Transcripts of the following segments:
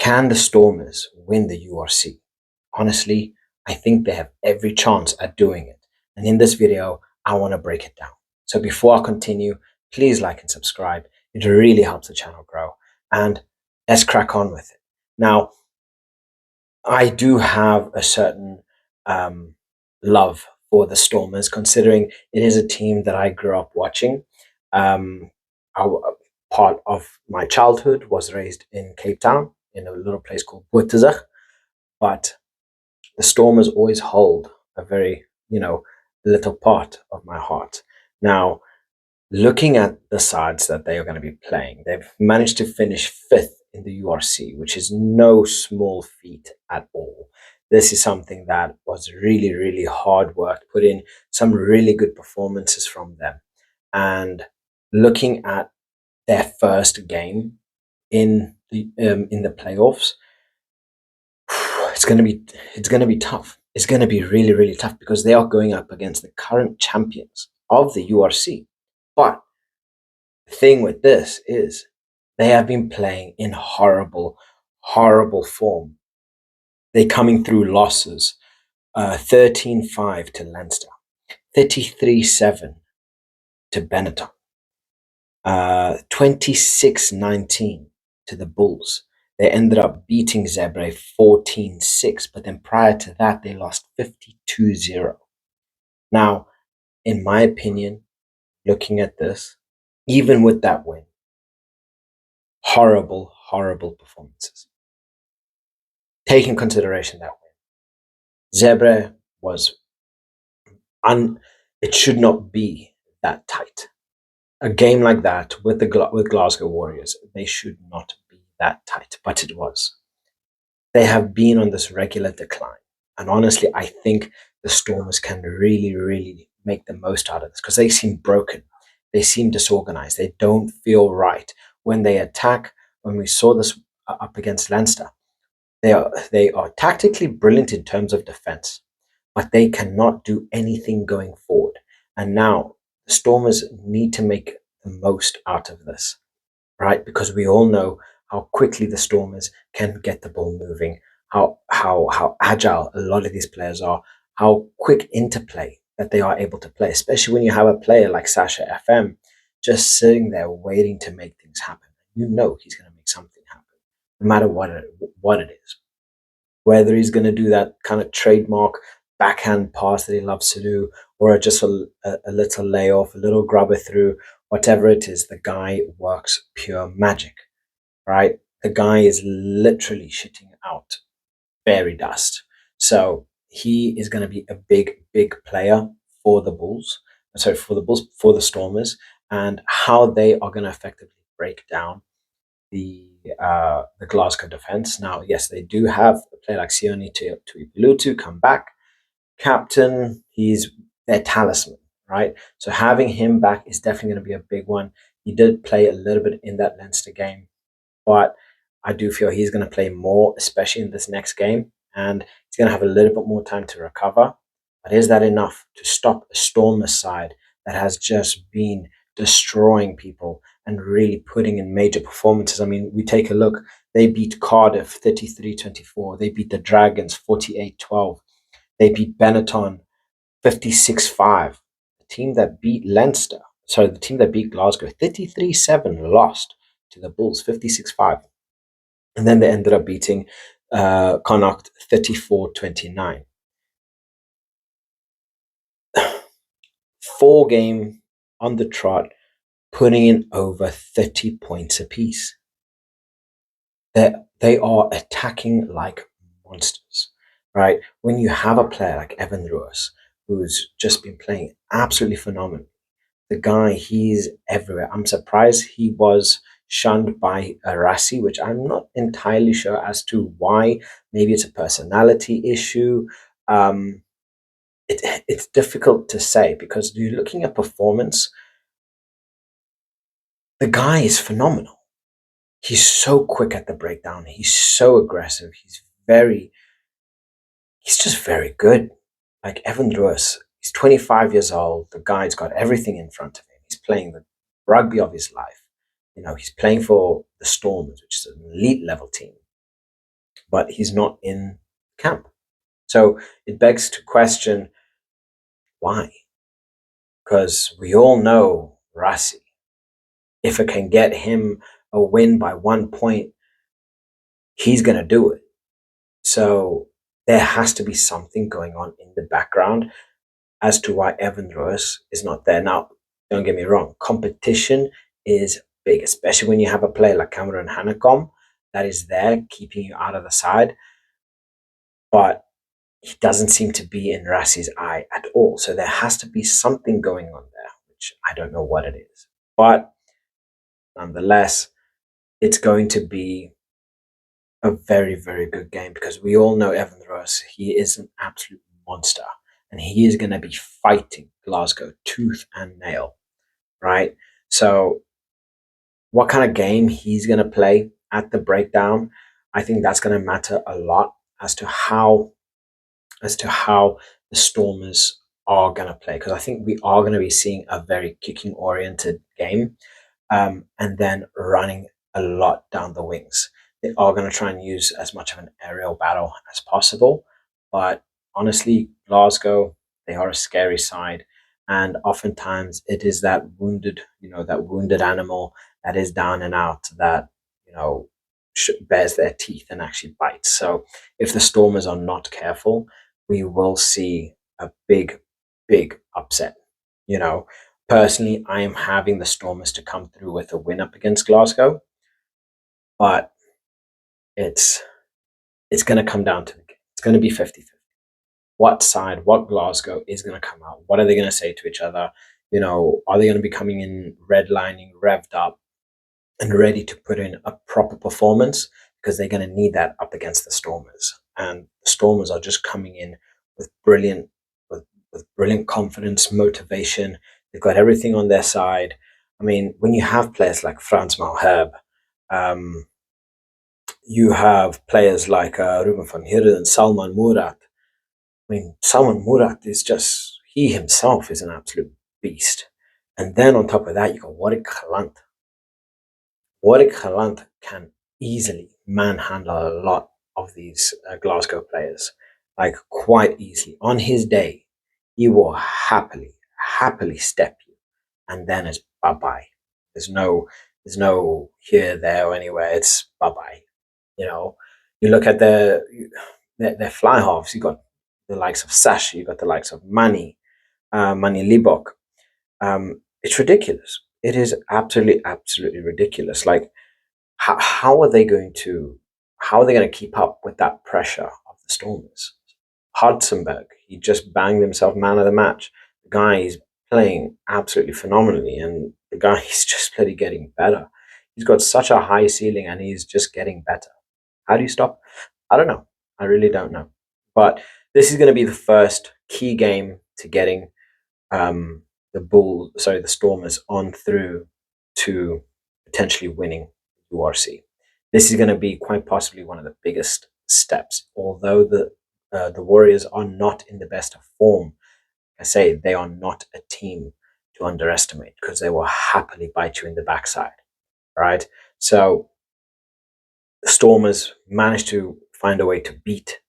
Can the Stormers win the URC? Honestly, I think they have every chance at doing it. And in this video, I want to break it down. So before I continue, please like and subscribe. It really helps the channel grow. And let's crack on with it. Now, I do have a certain love for the Stormers, considering it is a team that I grew up watching. Our part of my childhood was raised in Cape Town, in a little place called Boetezig, but the Stormers always hold a very, little part of my heart. Now, looking at the sides that they are going to be playing, they've managed to finish fifth in the URC, which is no small feat at all. This is something that was really, really hard work, put in some really good performances from them. And looking at their first game in the playoffs, it's going to be tough. It's going to be really, really tough because they are going up against the current champions of the URC. But the thing with this is they have been playing in horrible, horrible form. They're coming through losses, 13-5 to Leinster, 33-7 to Benetton, 26-19 to the Bulls. They ended up beating Zebre 14-6, but then prior to that, they lost 52-0. Now, in my opinion, looking at this, even with that win, horrible, horrible performances. Take in consideration that win. Zebre was it should not be that tight. A game like that with with Glasgow Warriors, they should not be that tight, but it was. They have been on this regular decline. And honestly, I think the Stormers can really, really make the most out of this because they seem broken. They seem disorganized. They don't feel right. When they attack, when we saw this up against Leinster, they are tactically brilliant in terms of defense, but they cannot do anything going forward. And now the Stormers need to make the most out of this, right? Because we all know how quickly the Stormers can get the ball moving, how agile a lot of these players are, how quick interplay that they are able to play, especially when you have a player like Sasha FM just sitting there waiting to make things happen. You know he's going to make something happen, no matter what it is. Whether he's going to do that kind of trademark backhand pass that he loves to do, or just a little layoff, a little grubber through, whatever it is, the guy works pure magic, right? The guy is literally shitting out fairy dust. So he is going to be a big, big player for the Bulls. Sorry, for the Stormers, and how they are going to effectively break down the Glasgow defense. Now, yes, they do have a player like Sione Tuipulotu come back. Captain, he's their talisman, right? So having him back is definitely going to be a big one. He did play a little bit in that Leinster game, but I do feel he's going to play more, especially in this next game, and he's going to have a little bit more time to recover. But is that enough to stop a Stormers side that has just been destroying people and really putting in major performances? I mean, we take a look. They beat Cardiff 33-24. They beat the Dragons 48-12. They beat Benetton 56-5. The team that beat the team that beat Glasgow 33-7 lost to the Bulls 56-5. And then they ended up beating Connacht 34-29. 4 game on the trot, putting in over 30 points apiece. They are attacking like monsters, right? When you have a player like Evan Ruas, who's just been playing absolutely phenomenal, the guy, he's everywhere. I'm surprised he was shunned by Rassi, which I'm not entirely sure as to why. Maybe it's a personality issue. It's difficult to say because you're looking at performance. The guy is phenomenal. He's so quick at the breakdown. He's so aggressive. He's just very good. Like Evan Ruas, he's 25 years old. The guy's got everything in front of him. He's playing the rugby of his life. He's playing for the Stormers, which is an elite level team. but he's not in camp. So it begs to question why. Because we all know Rassi, if it can get him a win by 1 point, he's going to do it. So there has to be something going on in the background as to why Evan Roos is not there. Now, don't get me wrong, competition is big, especially when you have a player like Cameron Hanekom that is there keeping you out of the side. But he doesn't seem to be in Rassi's eye at all. So there has to be something going on there, which I don't know what it is. But nonetheless, it's going to be a very, very good game because we all know Evan Roos. He is an absolute monster and he is going to be fighting Glasgow tooth and nail, right? So, what kind of game he's going to play at the breakdown, I think that's going to matter a lot as to how the Stormers are going to play because I think we are going to be seeing a very kicking oriented game, and then running a lot down the wings. They are going to try and use as much of an aerial battle as possible, but honestly, Glasgow, they are a scary side, and oftentimes it is that wounded animal that is down and out that you know bears their teeth and actually bites. So if the Stormers are not careful, we will see a big, big upset. You know, personally, I am having the Stormers to come through with a win up against Glasgow, but it's it's going to come down to the game. It's going to be 50-50. What side, what Glasgow is going to come out? What are they going to say to each other? Are they going to be coming in redlining, revved up, and ready to put in a proper performance? Because they're going to need that up against the Stormers. And the Stormers are just coming in with with brilliant confidence, motivation. They've got everything on their side. I mean, when you have players like Frans Malherbe, um, you have players like Ruben van Heerden and Salman Murat. I mean, Salman Murat is he himself is an absolute beast. And then on top of that, you got Warwick Galant. Warwick Galant can easily manhandle a lot of these Glasgow players, like quite easily. On his day, he will happily step you, and then it's bye bye. There's no, there's no here, there, or anywhere. It's bye bye. You know, you look at their fly halves. You got the likes of Sash. You got the likes of Mani Libok. It's ridiculous. It is absolutely ridiculous. Like how are they going to keep up with that pressure of the Stormers? Hudsenberg, he just banged himself man of the match. The guy is playing absolutely phenomenally, and the guy is just really getting better. He's got such a high ceiling, and he's just getting better. How do you stop? I don't know. I really don't know. But this is going to be the first key game to getting the Stormers on through to potentially winning URC. This is going to be quite possibly one of the biggest steps. Although the Warriors are not in the best of form, I say they are not a team to underestimate because they will happily bite you in the backside, right? So the Stormers managed to find a way to beat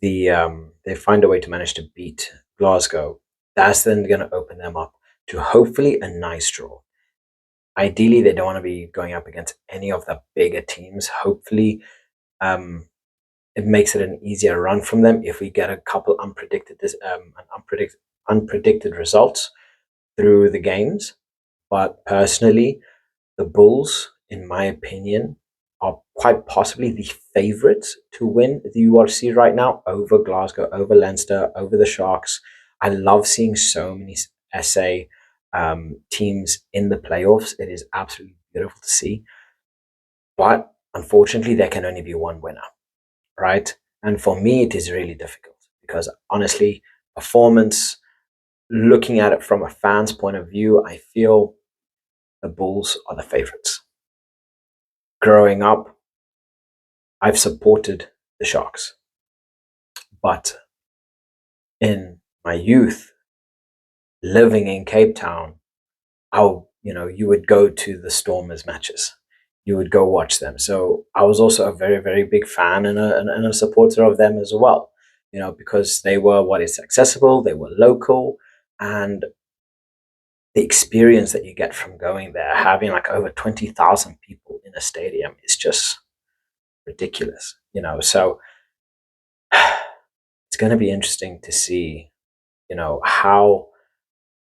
they find a way to manage to beat Glasgow. That's then going to open them up to hopefully a nice draw. Ideally, they don't want to be going up against any of the bigger teams. Hopefully, um, it makes it an easier run from them if we get a couple unpredicted results through the games. But personally, the Bulls, in my opinion, are quite possibly the favourites to win the URC right now over Glasgow, over Leinster, over the Sharks. I love seeing so many SA teams in the playoffs. It is absolutely beautiful to see. But unfortunately, there can only be one winner, right? And for me, it is really difficult because honestly, performance, looking at it from a fan's point of view, I feel the Bulls are the favourites. Growing up, I've supported the Sharks, but in my youth, living in Cape Town, you would go to the Stormers matches. you would go watch them. So I was also a very, very big fan and a supporter of them as well, because they were what is accessible, they were local, and the experience that you get from going there, having like over 20,000 people in a stadium is just ridiculous, So it's going to be interesting to see,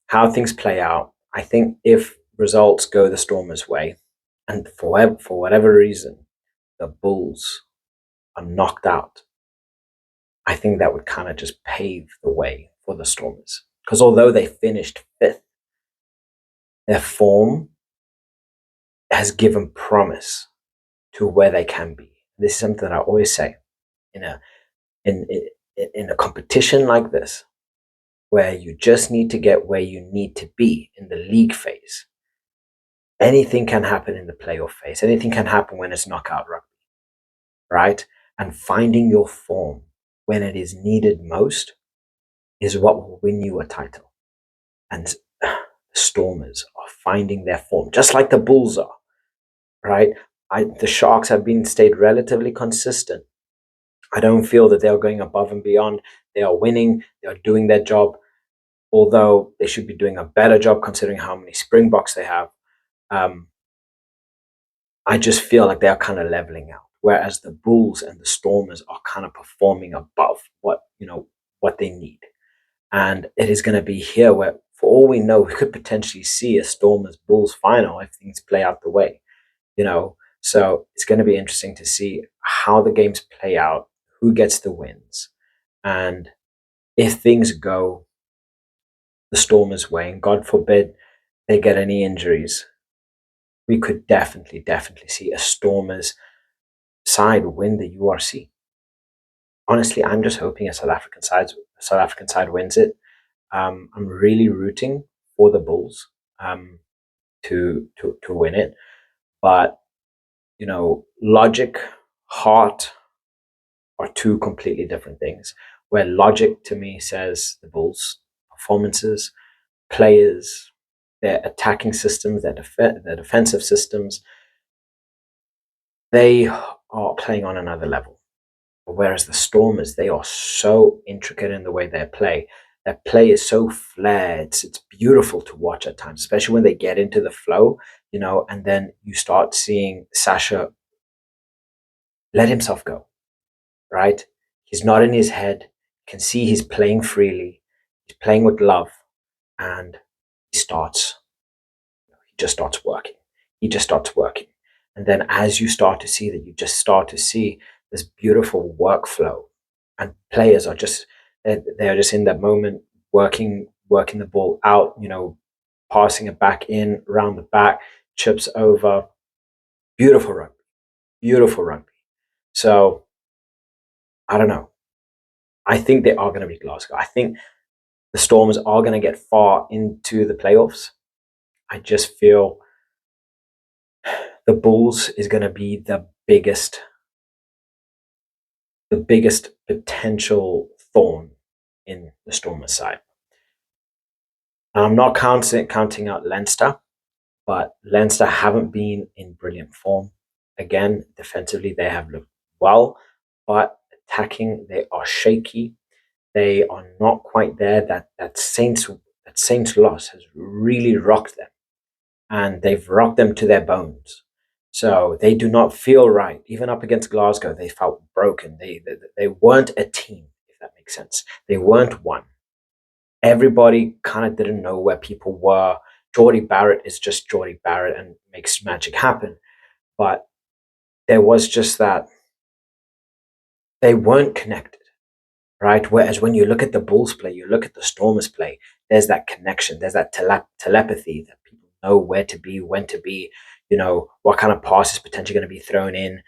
how things play out. I think if results go the Stormers' way, and for whatever reason, the Bulls are knocked out, I think that would kind of just pave the way for the Stormers. Because although they finished fifth, their form has given promise to where they can be. This is something that I always say in a in in a competition like this, where you just need to get where you need to be in the league phase. Anything can happen in the playoff phase. Anything can happen when it's knockout rugby, right? And finding your form when it is needed most is what will win you a title. And the Stormers are finding their form, just like the Bulls are, right? The Sharks have been stayed relatively consistent. I don't feel that they're going above and beyond. They are winning. They are doing their job, although they should be doing a better job considering how many Springboks they have. Um, I just feel like they are kind of leveling out, whereas the Bulls and the Stormers are kind of performing above what they need. And it is going to be here where, for all we know, we could potentially see a Stormers Bulls final if things play out the way, So it's going to be interesting to see how the games play out, who gets the wins, and if things go the Stormers' way, and God forbid they get any injuries, we could definitely, definitely see a Stormers side win the URC. Honestly, I'm just hoping a South African side wins it. I'm really rooting for the Bulls to win it, but logic, heart are two completely different things. Where logic to me says the Bulls' performances, players, their attacking systems, their defensive systems, they are playing on another level. Whereas the Stormers, they are so intricate in the way they play. Their play is so flared. It's beautiful to watch at times, especially when they get into the flow, and then you start seeing Sasha let himself go, right? He's not in his head. You can see he's playing freely. He's playing with love. And he just starts working. He just starts working. And then as you start to see that, you just start to see this beautiful workflow. And players are they're just in that moment working the ball out, passing it back in, around the back, chips over. Beautiful rugby. Beautiful rugby. So I don't know. I think they are going to be Glasgow. I think the Stormers are going to get far into the playoffs. I just feel the Bulls is going to be the biggest potential thorn in the Stormers side. Now, I'm not counting out Leinster, but Leinster haven't been in brilliant form. Again, defensively they have looked well, but attacking they are shaky. They are not quite there. That Saints loss has really rocked them, and they've rocked them to their bones. So they do not feel right. Even up against Glasgow, they felt broken. They weren't a team, if that makes sense. They weren't one. Everybody kind of didn't know where people were. Geordie Barrett is just Geordie Barrett and makes magic happen. But there was just that they weren't connected, right? Whereas when you look at the Bulls play, you look at the Stormers play, there's that connection, there's that telepathy that people know where to be, when to be, what kind of pass is potentially going to be thrown in.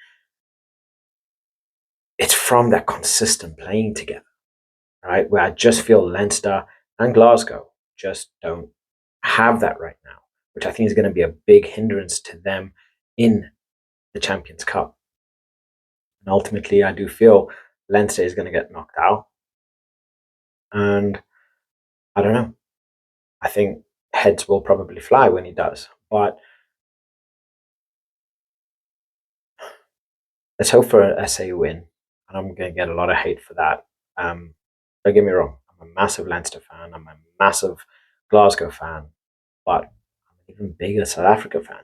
It's from that consistent playing together, right? Where I just feel Leinster and Glasgow just don't have that right now, which I think is going to be a big hindrance to them in the Champions Cup. And ultimately, I do feel Leinster is going to get knocked out. And I don't know. I think heads will probably fly when he does. But Let's hope for an SA win. And I'm going to get a lot of hate for that. Don't get me wrong. I'm a massive Leinster fan. I'm a massive Glasgow fan. But I'm an even bigger South Africa fan,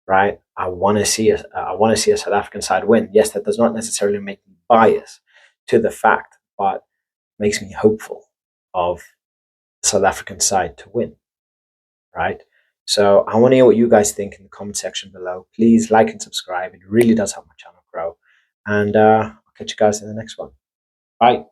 right? I want to see a South African side win. Yes, that does not necessarily make me biased to the fact, but makes me hopeful of the South African side to win, right? So I want to hear what you guys think in the comment section below. Please like and subscribe. It really does help my channel grow. And I'll catch you guys in the next one. Bye.